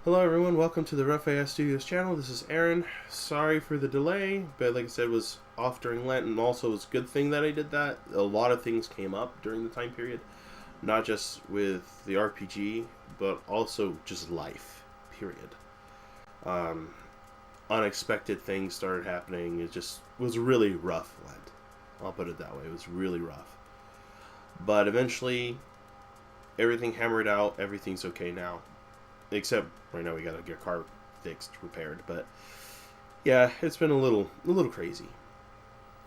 Hello everyone, welcome to the RoughAS Studios channel. This is Aaron. Sorry for the delay, but like I said, was off during Lent, and also it was a good thing that I did that. A lot of things came up during the time period, not just with the RPG, but also just life, period. Um, Unexpected things started happening. It just was really rough Lent. I'll put it that way. It was really rough. But eventually, everything hammered out. Everything's okay now. Except right now we gotta get car fixed, repaired. But yeah, it's been a little crazy.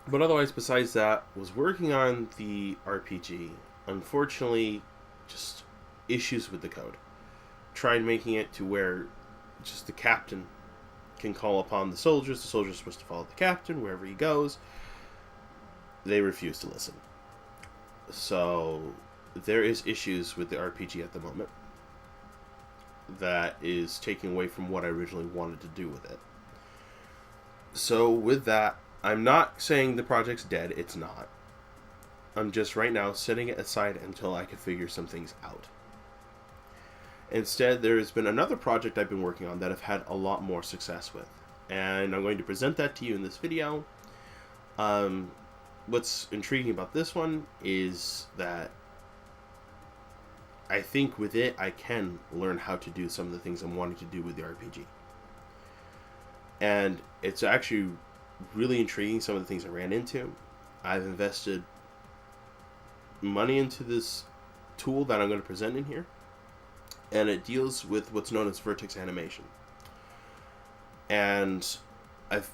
But otherwise, besides that, was working on the RPG. Unfortunately, just issues with the code. Tried making it to where just the captain can call upon the soldiers. The soldiers are supposed to follow the captain wherever he goes. They refuse to listen. So there is issues with the RPG at the moment that is taking away from what I originally wanted to do with it. So with that, I'm not saying the project's dead. It's not. I'm just right now setting it aside until I can figure some things out. Instead, there's been another project I've been working on that I've had a lot more success with, and I'm going to present that to you in this video. What's intriguing about this one is that I think with it, I can learn how to do some of the things I'm wanting to do with the RPG. And it's actually really intriguing, some of the things I ran into. I've invested money into this tool that I'm going to present in here. And it deals with what's known as vertex animation. And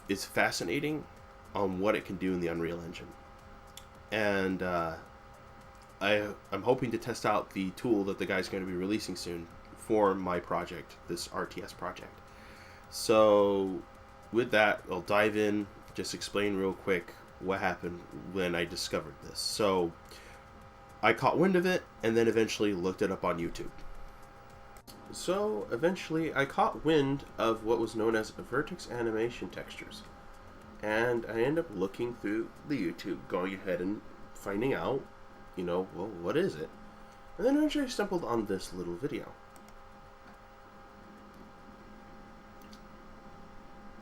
it's fascinating on what it can do in the Unreal Engine. And I'm hoping to test out the tool that the guy's going to be releasing soon for my project, this RTS project. So with that, I'll dive in, just explain real quick what happened when I discovered this. So I caught wind of it and then eventually looked it up on YouTube. So eventually I caught wind of what was known as vertex animation textures. And I ended up looking through the YouTube, going ahead and finding out, well, what is it? And then eventually I stumbled on this little video.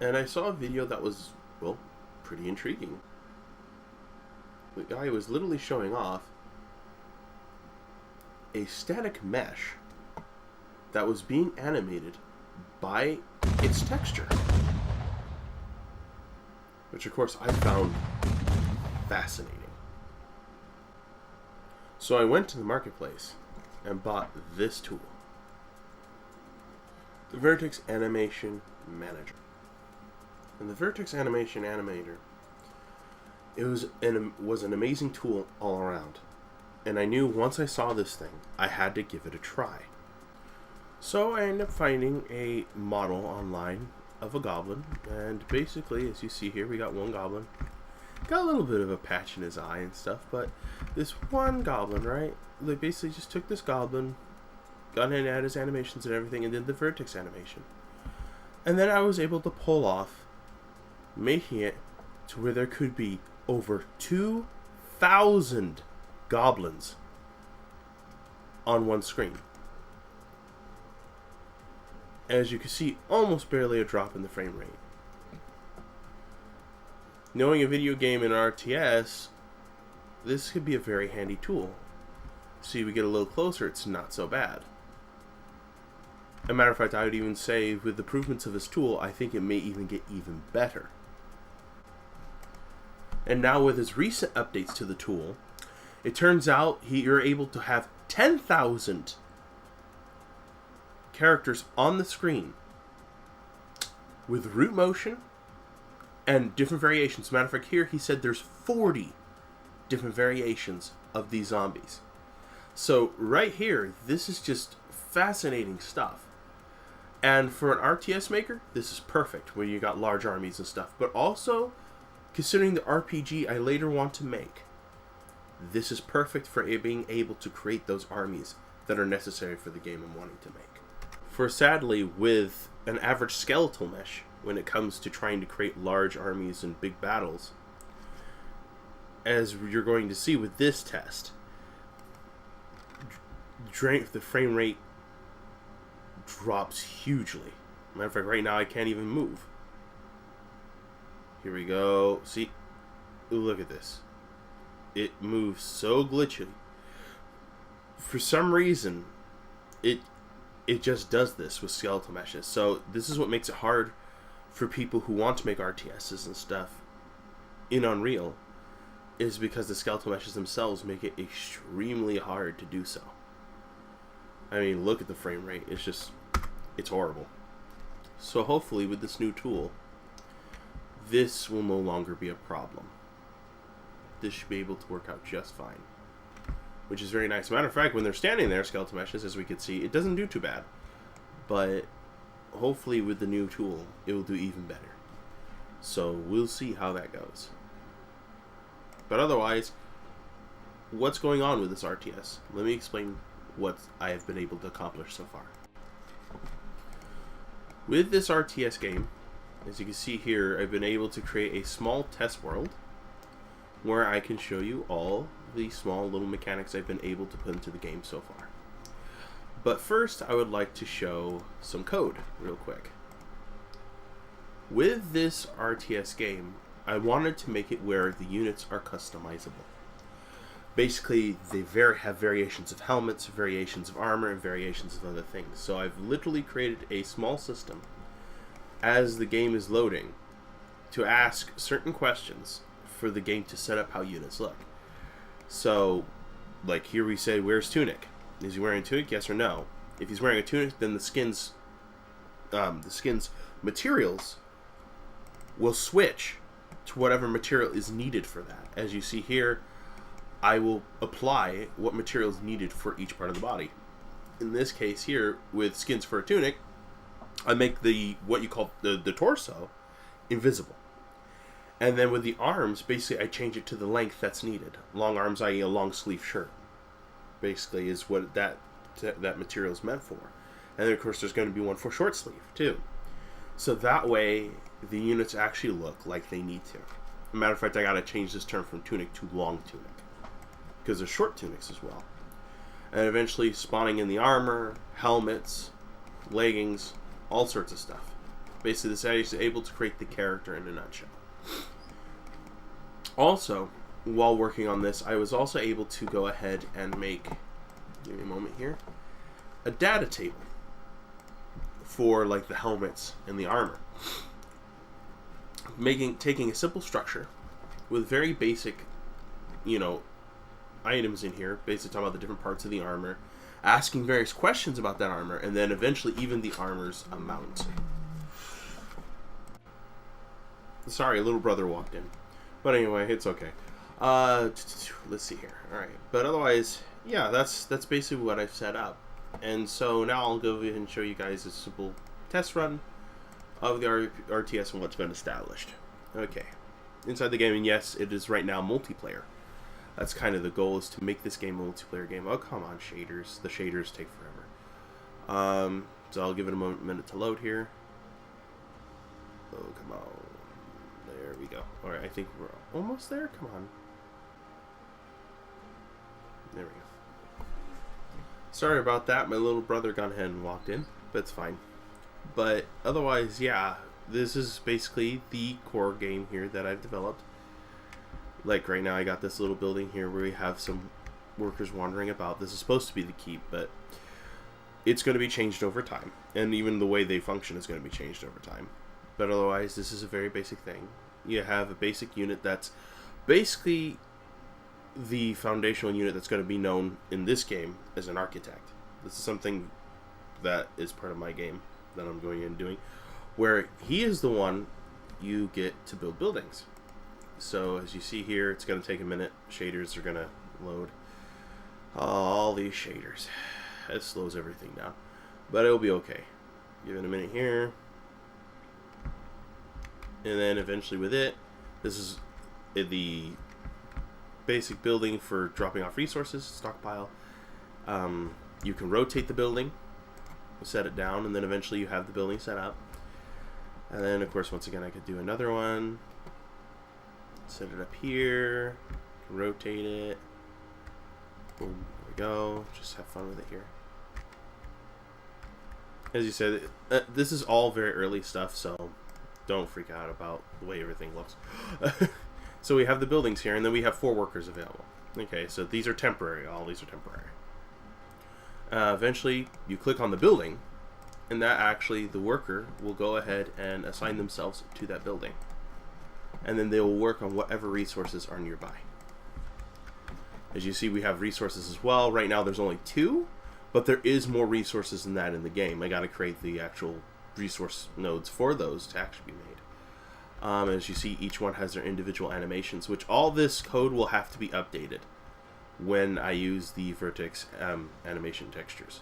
And I saw a video that was, well, pretty intriguing. The guy was literally showing off a static mesh that was being animated by its texture. Which, of course, I found fascinating. So I went to the marketplace and bought this tool, the Vertex Animation Manager. And the Vertex Animation Animator, it was an amazing tool all around. And I knew once I saw this thing, I had to give it a try. So I ended up finding a model online of a goblin, and basically, as you see here, we got one goblin. Got a little bit of a patch in his eye and stuff, but this one goblin, right? They basically just took this goblin, got in and added his animations and everything, and did the vertex animation. And then I was able to pull off making it to where there could be over 2,000 goblins on one screen. As you can see, almost barely a drop in the frame rate. Knowing a video game in RTS, this could be a very handy tool. See, we get a little closer, it's not so bad. As a matter of fact, I would even say, with the improvements of this tool, I think it may even get even better. And now with his recent updates to the tool, it turns out you're able to have 10,000 characters on the screen with root motion and different variations. As a matter of fact, here he said there's 40 different variations of these zombies. So right here, this is just fascinating stuff. And for an RTS maker, this is perfect when you got large armies and stuff. But also, considering the RPG I later want to make, this is perfect for being able to create those armies that are necessary for the game I'm wanting to make. For sadly, with an average skeletal mesh, when it comes to trying to create large armies and big battles, as you're going to see with this test, the frame rate drops hugely. Matter of fact, right now I can't even move. Here we go. See? Look at this. It moves so glitchy. For some reason, it just does this with skeletal meshes. So this is what makes it hard for people who want to make RTSs and stuff in Unreal, is because the skeletal meshes themselves make it extremely hard to do so. I mean, look at the frame rate. It's horrible. So hopefully with this new tool, this will no longer be a problem. This should be able to work out just fine, which is very nice. Matter of fact, when they're standing there, skeletal meshes, as we can see, it doesn't do too bad. But hopefully with the new tool, it will do even better. So we'll see how that goes. But otherwise, what's going on with this RTS? Let me explain what I have been able to accomplish so far. With this RTS game, as you can see here, I've been able to create a small test world where I can show you all the small little mechanics I've been able to put into the game so far. But first, I would like to show some code real quick. With this RTS game, I wanted to make it where the units are customizable. Basically, they have variations of helmets, variations of armor, and variations of other things. So I've literally created a small system as the game is loading to ask certain questions for the game to set up how units look. So, like here we say, where's Tunic? Is he wearing a tunic? Yes or no? If he's wearing a tunic, then the skin's materials will switch to whatever material is needed for that. As you see here, I will apply what material is needed for each part of the body. In this case here, with skins for a tunic, I make what you call the torso invisible. And then with the arms, basically I change it to the length that's needed. Long arms, i.e. a long sleeve shirt, basically is what that material is meant for. And then of course there's going to be one for short sleeve too. So that way the units actually look like they need to. As a matter of fact, I gotta change this term from tunic to long tunic, because there's short tunics as well. And eventually spawning in the armor, helmets, leggings, all sorts of stuff. Basically, this is able to create the character in a nutshell. Also, while working on this, I was also able to go ahead and make, give me a moment here, a data table for like the helmets and the armor. Taking a simple structure with very basic, items in here, basically talking about the different parts of the armor, asking various questions about that armor, and then eventually even the armor's amount. Sorry, little brother walked in. But anyway, it's okay. Let's see here. Alright. But otherwise, yeah, that's basically what I've set up. And so now I'll go ahead and show you guys a simple test run of the RTS and what's been established. Okay. Inside the game, and yes, it is right now multiplayer. That's kind of the goal, is to make this game a multiplayer game. Oh, come on, shaders. The shaders take forever. So I'll give it a minute to load here. Oh, come on. There we go. Alright, I think we're almost there. Come on. There we go. Sorry about that. My little brother got ahead and walked in. But it's fine. But otherwise, yeah. This is basically the core game here that I've developed. Like right now I got this little building here where we have some workers wandering about. This is supposed to be the keep, but it's going to be changed over time. And even the way they function is going to be changed over time. But otherwise, this is a very basic thing. You have a basic unit that's basically the foundational unit that's going to be known in this game as an architect. This is something that is part of my game that I'm going in and doing, where he is the one you get to build buildings. So as you see here, it's going to take a minute. Shaders are going to load. All these shaders. It slows everything down. But it'll be okay. Give it a minute here. And then eventually with it, this is the basic building for dropping off resources, stockpile. You can rotate the building, set it down, and then eventually you have the building set up. And then of course, once again, I could do another one. Set it up here, rotate it. Boom, there we go. Just have fun with it here. as you said, this is all very early stuff, so don't freak out about the way everything looks. So we have the buildings here, and then we have 4 workers available. Okay, so these are temporary. All these are temporary. Eventually, you click on the building, and that actually, the worker will go ahead and assign themselves to that building. And then they will work on whatever resources are nearby. As you see, we have resources as well. Right now, there's only 2, but there is more resources than that in the game. I got to create the actual resource nodes for those to actually be made. As you see, each one has their individual animations, which all this code will have to be updated when I use the vertex animation textures.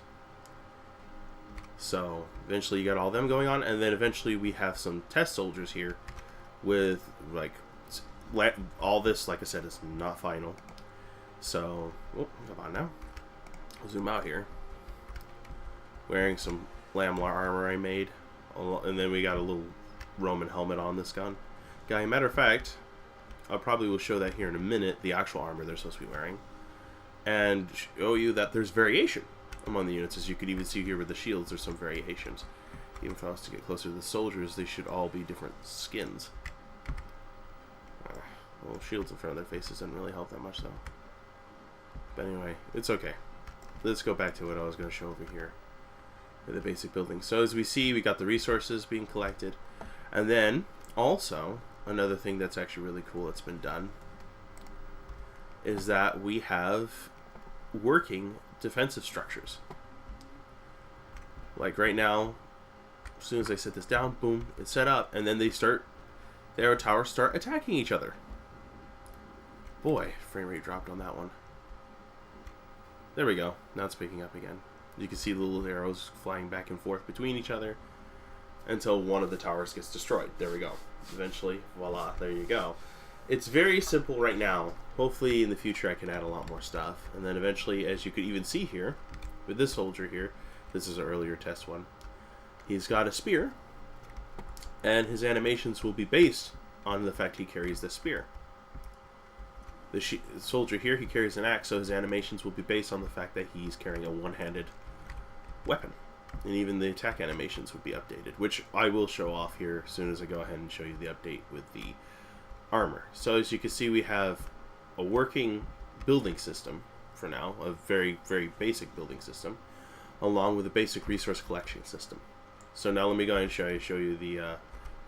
So eventually you got all them going on, and then eventually we have some test soldiers here with, like, all this, like I said, is not final. So, oh, come on now. I'll zoom out here. Wearing some Lamlar armor I made, and then we got a little Roman helmet on this guy. Matter of fact, I probably will show that here in a minute, the actual armor they're supposed to be wearing, and show you that there's variation among the units. As you could even see here with the shields, there's some variations. Even if I was to get closer to the soldiers, they should all be different skins. Well, shields in front of their faces didn't really help that much, though. But anyway, it's okay. Let's go back to what I was going to show over here. The basic building. So as we see, we got the resources being collected. And then, also, another thing that's actually really cool that's been done is that we have working defensive structures. Like right now, as soon as I set this down, boom, it's set up, and then their towers start attacking each other. Boy, frame rate dropped on that one. There we go. Now it's picking up again. You can see the little arrows flying back and forth between each other until one of the towers gets destroyed. There we go. Eventually, voila, there you go. It's very simple right now. Hopefully in the future I can add a lot more stuff. And then eventually, as you could even see here, with this soldier here, this is an earlier test one, he's got a spear, and his animations will be based on the fact he carries the spear. The soldier here, he carries an axe, so his animations will be based on the fact that he's carrying a one-handed weapon. And even the attack animations would be updated, which I will show off here as soon as I go ahead and show you the update with the armor. So as you can see, we have a working building system for now, a very, very basic building system, along with a basic resource collection system. So now let me go ahead and show you the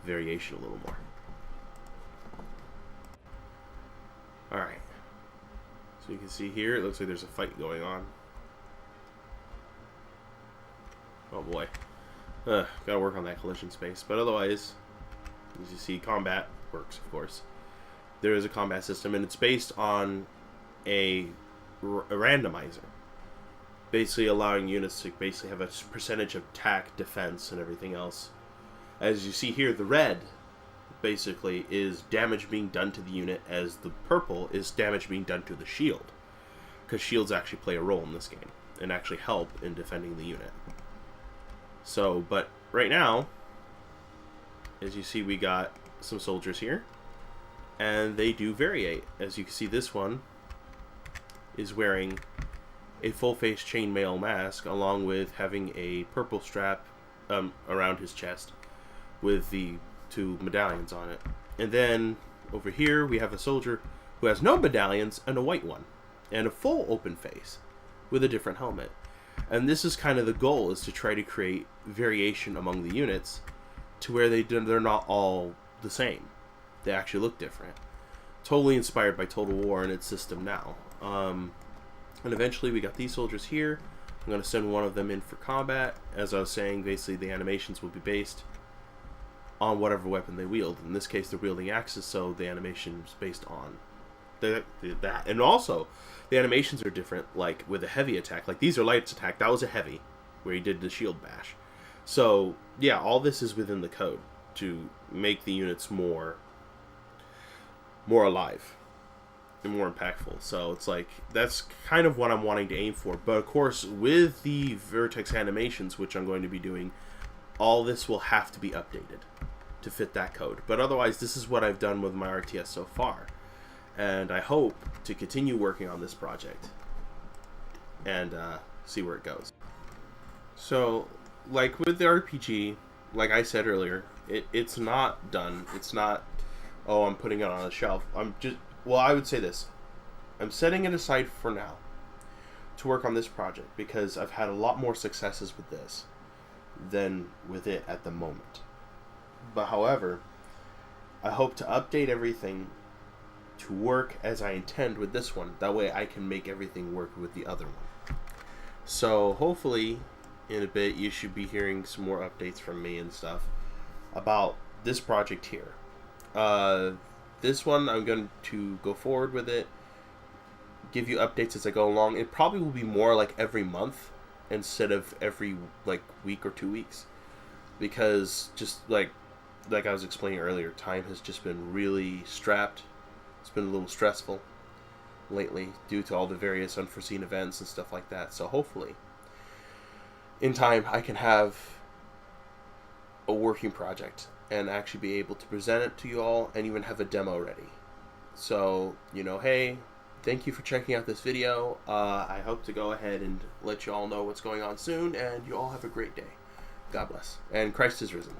variation a little more. Alright, so you can see here, it looks like there's a fight going on. Oh boy. Gotta work on that collision space. But otherwise, as you see, combat works, of course. There is a combat system, and it's based on a randomizer. Basically allowing units to basically have a percentage of attack, defense, and everything else. As you see here, the red basically is damage being done to the unit, as the purple is damage being done to the shield. Because shields actually play a role in this game, and actually help in defending the unit. So, but right now, as you see, we got some soldiers here, and they do variate. As you can see, this one is wearing a full-face chainmail mask, along with having a purple strap around his chest with the 2 medallions on it. And then over here we have a soldier who has no medallions and a white one, and a full open face with a different helmet. And this is kind of the goal, is to try to create variation among the units to where they're not all the same. They actually look different. Totally inspired by Total War and its system now. And eventually we got these soldiers here. I'm going to send one of them in for combat. As I was saying, basically the animations will be based on whatever weapon they wield. In this case, they're wielding axes, so the animation is based on that. And also, the animations are different, like with a heavy attack. Like these are light attack. That was a heavy, where he did the shield bash. So, yeah, all this is within the code to make the units more alive and more impactful. So it's like, that's kind of what I'm wanting to aim for. But of course, with the vertex animations, which I'm going to be doing, all this will have to be updated to fit that code. But otherwise, this is what I've done with my RTS so far. And I hope to continue working on this project and see where it goes. So like with the RPG, like I said earlier, it's not done. It's not, oh, I'm putting it on a shelf. I'm just, well, I would say this. I'm setting it aside for now to work on this project because I've had a lot more successes with this than with it at the moment. But however, I hope to update everything to work as I intend with this one. That way I can make everything work with the other one. So hopefully in a bit you should be hearing some more updates from me and stuff about this project here. This one I'm going to go forward with it, give you updates as I go along. It probably will be more like every month instead of every like week or 2 weeks, because just like I was explaining earlier, time has just been really strapped. It's been a little stressful lately due to all the various unforeseen events and stuff like that. So hopefully in time I can have a working project and actually be able to present it to you all and even have a demo ready. So, you know, hey, thank you for checking out this video. I hope to go ahead and let you all know what's going on soon, and you all have a great day. God bless. And Christ is risen.